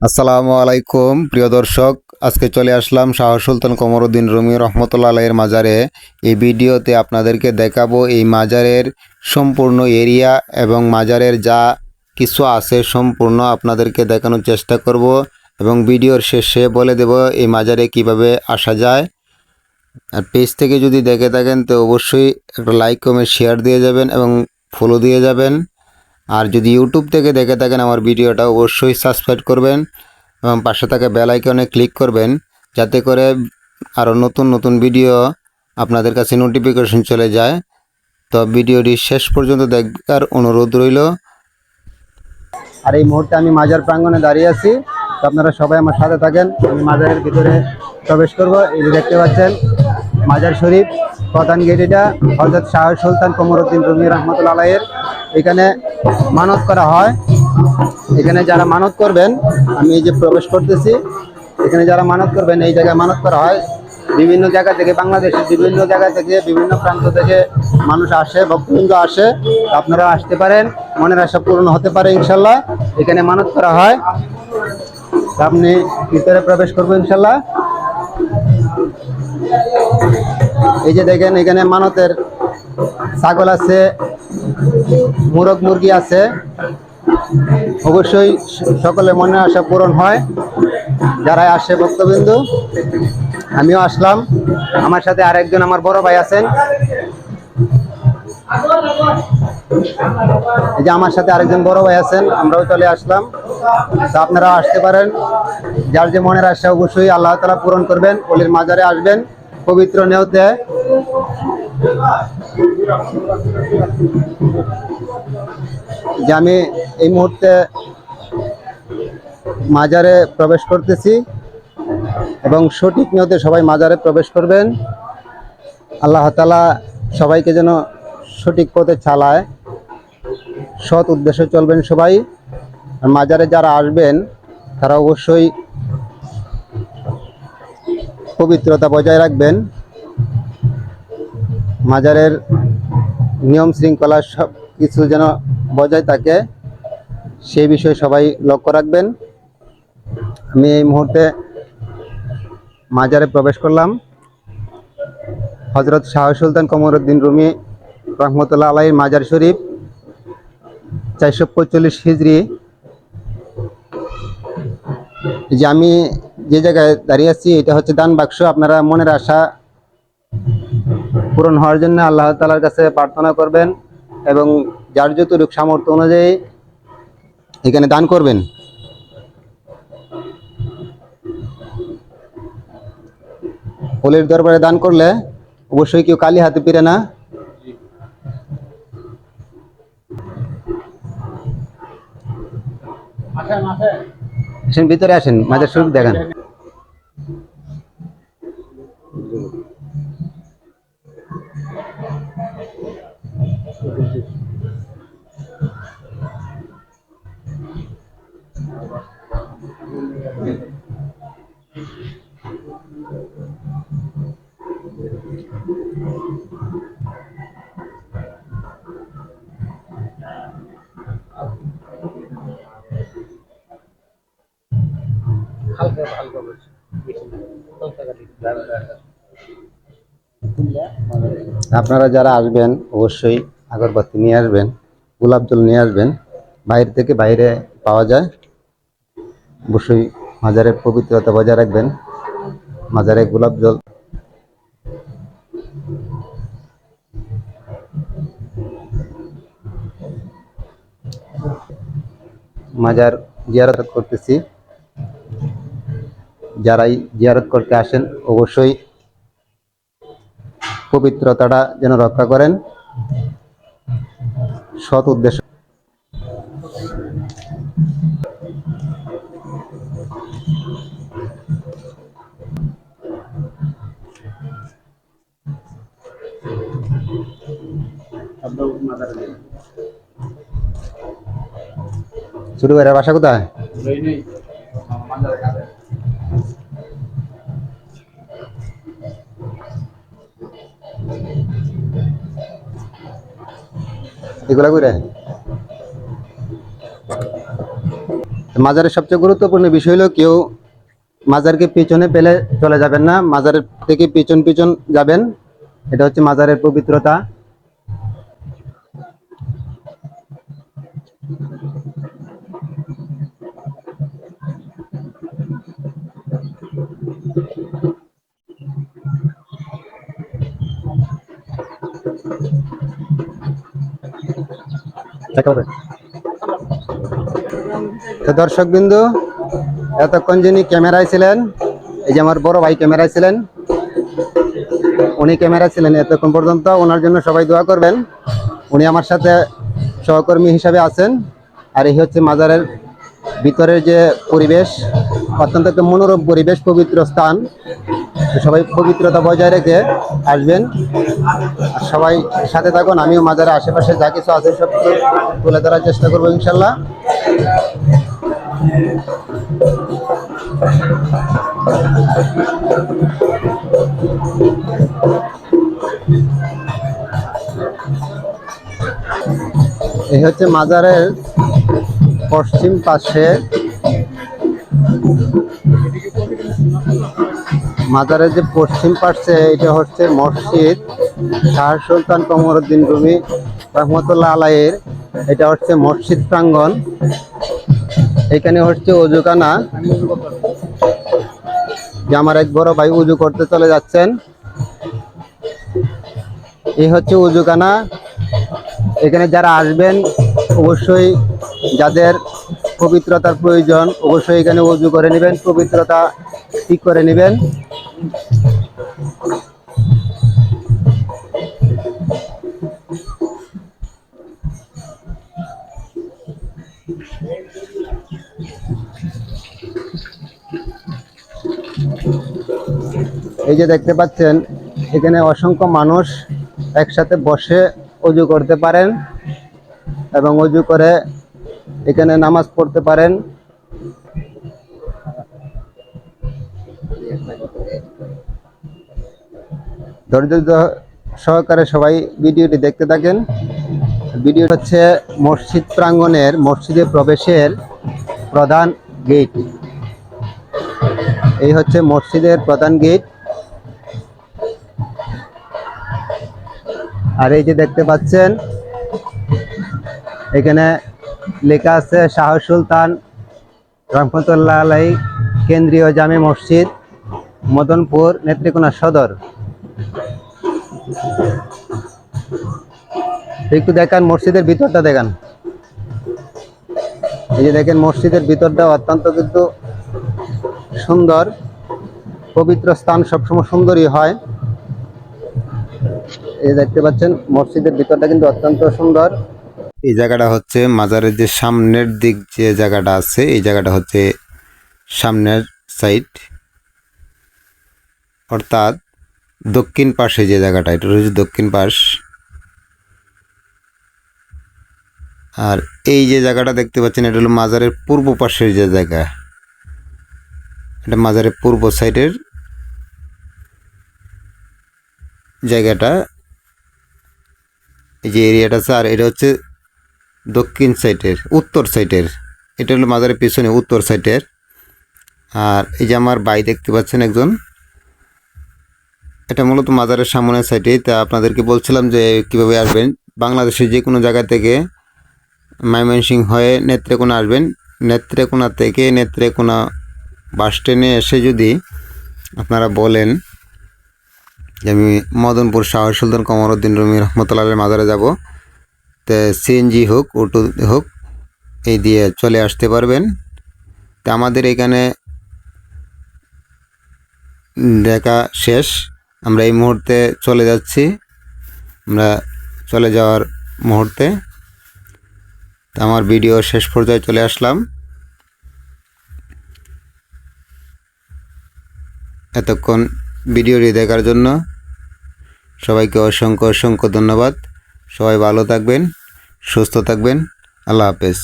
আসসালামু আলাইকুম প্রিয় দর্শক, আজকে চলে আসলাম শাহ সুলতান কমরউদ্দিন রুমি রহমতুল্লাহ আলাইহির মাজারে। এই ভিডিওতে আপনাদেরকে দেখাবো এই মাজারের সম্পূর্ণ এরিয়া এবং মাজারের যা কিছু আছে সম্পূর্ণ আপনাদেরকে দেখানোর চেষ্টা করব এবং ভিডিওর শেষে বলে দেব এই মাজারে কিভাবে আসা যায়। আর পেজ থেকে যদি দেখে থাকেন তো অবশ্যই একটা লাইক কমেন্ট শেয়ার দিয়ে যাবেন এবং ফলো দিয়ে যাবেন। আর যদি ইউটিউব থেকে দেখে থাকেন আমার ভিডিওটা অবশ্যই সাবস্ক্রাইব করবেন এবং পাশে থাকা বেল আইকনে ক্লিক করবেন, যাতে করে আরও নতুন নতুন ভিডিও আপনাদের কাছে নোটিফিকেশন চলে যায়। তো ভিডিওটি শেষ পর্যন্ত দেখার অনুরোধ রইল। আর এই মুহূর্তে আমি মাজার প্রাঙ্গণে দাঁড়িয়ে আছি, তো আপনারা সবাই আমার সাথে থাকেন। আমি মাজারের ভিতরে প্রবেশ করব। এই যে দেখতে পাচ্ছেন মাজার শরীফ, প্রধান গেট এটা হযরত শাহ সুলতান কমরউদ্দিন রুমি রহমতুল্লাহ আলাইহির। এখানে মানত করা হয়। এখানে যারা মানত করবেন, আমি এই যে প্রবেশ করতেছি, এখানে যারা মানত করবেন এই জায়গায় মানত করা হয়। বিভিন্ন জায়গা থেকে, বাংলাদেশের বিভিন্ন জায়গা থেকে, বিভিন্ন প্রান্ত থেকে মানুষ আসে, ভক্তবৃন্দ আসে। আপনারা আসতে পারেন, মনের আশা পূর্ণ হতে পারে ইনশাল্লাহ। এখানে মানত করা হয়। আপনি ভিতরে প্রবেশ করবো ইনশাল্লাহ। এই যে দেখেন এখানে মানতের ছাগল আছে, মুরগ মুরগি আছে। অবশ্যই সকলে মনে আশা পূরণ হয় যারা আসে ভক্তবৃন্দ। আমিও আসলাম, আমার সাথে আরেকজন আমার বড় ভাই আছেন। এই যে আমার সাথে আরেকজন বড় ভাই আছেন, আমরাও চলে আসলাম। তো আপনারাও আসতে পারেন। যার যে মনের আশা অবশ্যই আল্লাহ তাআলা পূরণ করবেন। ওলির মাজারে আসবেন পবিত্র নিয়তে। যে আমি এই মুহূর্তে মাজারে প্রবেশ করতেছি এবং সঠিক নিয়তে সবাই মাজারে প্রবেশ করবেন। আল্লাহ তাআলা সবাইকে যেন সঠিক পথে চালায়, সৎ উদ্দেশ্যে চলবেন সবাই। আর মাজারে যারা আসবেন তারা অবশ্যই পবিত্রতা বজায় রাখবেন। মাজারের নিয়ম শৃঙ্খলা সব কিছু যেন বজায় থাকে, সেই বিষয়ে সবাই লক্ষ্য রাখবেন। আমি এই মুহূর্তে মাজারে প্রবেশ করলাম। হযরত শাহ সুলতান কমরউদ্দিন রুমি রহমতুল্লাহ আলাইহির মাজার শরীফ, 445 হিজরি। যে আমি যে জায়গায় দাঁড়িয়ে আছি এটা হচ্ছে দান বাক্স। আপনারা মনের আশা পূরণ হওয়ার জন্য আল্লাহ তাআলার কাছে প্রার্থনা করবেন এবং যার যতটুকু সামর্থ্য অনুযায়ী এখানে দান করবেন। ওলির দরবারে দান করলে অবশ্যই কেউ খালি হাতে ফিরে না। আসেন ভিতরে আসেন, মাজার শরীফ দেখেন। আপনারা যারা আসবেন অবশ্যই আগরবাতি নিয়ে আসবেন, গোলাপ জল নিয়ে আসবেন। বাইরে থেকে বাইরে পাওয়া যায়। অবশ্যই মাজারের পবিত্রতা বজায় রাখবেন। মাজারে গোলাপ জল মাজার জিয়ারত করতেছি। যারাই জিয়ারত করতে আসেন অবশ্যই পবিত্রতাটা যেন রক্ষা করেন, সৎ উদ্দেশ্য। ছোট ভাইয়ের বাসা কোথায়? এগুলা করে মাজারের সবচেয়ে গুরুত্বপূর্ণ বিষয় হলো কেউ মাজারকে পিছনে পেলে চলে যাবেন না, মাজারের থেকে পিছন পিছন যাবেন। এটা হচ্ছে মাজারের পবিত্রতা। তো দর্শক বিন্দু, এতক্ষণ যিনি ক্যামেরায় ছিলেন, এই যে আমার বড় ভাই ক্যামেরায় ছিলেন, উনি ক্যামেরা ছিলেন এতক্ষণ পর্যন্ত। ওনার জন্য সবাই দোয়া করবেন। উনি আমার সাথে সহকর্মী হিসাবে আছেন। আর এই হচ্ছে মাজারের ভিতরের যে পরিবেশ, অত্যন্ত একটা মনোরম পরিবেশ, পবিত্র স্থান। সবাই পবিত্রতা বজায় রেখে আসবেন, আর সবাই সাথে থাকুন। আমিও মাজারের আশেপাশে যা কিছু আছে সব তুলে ধরার চেষ্টা করবো ইনশাল্লাহ। এই হচ্ছে মাজারের পশ্চিম পাশে, মাজারের যে পশ্চিম পাশে এটা হচ্ছে মসজিদ শাহ সুলতান কমরউদ্দিন রুমি রহমতুল্লাহ আলাইহির। এটা হচ্ছে মসজিদ প্রাঙ্গণ। এখানে হচ্ছে ওযুখানা, যে আমার এক বড় ভাই উজু করতে চলে যাচ্ছেন। এই হচ্ছে ওযুখানা। এখানে যারা আসবেন অবশ্যই, যাদের পবিত্রতার প্রয়োজন, অবশ্যই এখানে ওযু করে নেবেন, পবিত্রতা ঠিক করে নেবেন। এই যে দেখতে পাচ্ছেন, এখানে অসংখ্য মানুষ একসাথে বসে ওযু করতে পারেন এবং ওযু করে এখানে নামাজ পড়তে পারেন। ধৈর্য সহকারে সবাই ভিডিওটি দেখতে থাকেন। ভিডিও হচ্ছে মসজিদ প্রাঙ্গণের, মসজিদে প্রবেশের প্রধান গেট। এই হচ্ছে মসজিদের প্রধান গেট। আর এই যে দেখতে পাচ্ছেন, এখানে লেখা আছে শাহ সুলতান রহমতুল্লাহ আলাইহি কেন্দ্রীয় জামে মসজিদ, মদনপুর, নেত্রকোনা সদর। একটু দেখান মসজিদের ভিতরটা, দেখান। এই যে দেখেন মসজিদের ভিতরটা অত্যন্ত কিন্তু সুন্দর। পবিত্র স্থান সবসময় সুন্দরই হয়। এই দেখতে পাচ্ছেন মসজিদের ভিতরটা কিন্তু অত্যন্ত সুন্দর। এই জায়গাটা হচ্ছে মাজারের যে সামনের দিক যে জায়গাটা আছে, এই জায়গাটা হচ্ছে সামনের সাইড, অর্থাৎ দক্ষিণ পাশে যে জায়গাটা, এটা হচ্ছে দক্ষিণ পাশ। আর এই যে জায়গাটা দেখতে পাচ্ছেন, এটা হলো মাজারের পূর্ব পাশের যে জায়গা, এটা মাজারের পূর্ব সাইডের জায়গাটা, এই যে এরিয়াটা আছে। আর এটা হচ্ছে দক্ষিণ সাইডের, উত্তর সাইডের, এটা হলো মাজারের পিছনে উত্তর সাইডের। আর এই যে আমার ভাই দেখতে পাচ্ছেন একজন, এটা মূলত মাজারের সামনের সাইডেই। তা আপনাদেরকে বলছিলাম যে কিভাবে আসবেন। বাংলাদেশের যে কোনো জায়গা থেকে ময়মনসিংহ হয়ে নেত্রকোনা আসবেন। নেত্রকোনা থেকে নেত্রকোনা বাস স্ট্যান্ডে এসে যদি আপনারা বলেন যে আমি মদনপুর শাহ সুলতান কমরউদ্দিন রুমি রহমতুল্লাহ আলাইহির মাজারে যাব, তো সিএনজি হোক, অটো হোক, এই দিয়ে চলে আসতে পারবেন। তা আমাদের এখানে দেখা শেষ, আমরা এই মুহূর্তে চলে যাচ্ছি, আমরা চলে যাওয়ার মুহূর্তে। তা আমার ভিডিও শেষ পর্যায়ে চলে আসলাম। এতক্ষণ ভিডিওটি দেখার জন্য সবাইকে অসংখ্য অসংখ্য ধন্যবাদ। সবাই ভালো থাকবেন, সুস্থ থাকবেন। আল্লাহ হাফেজ।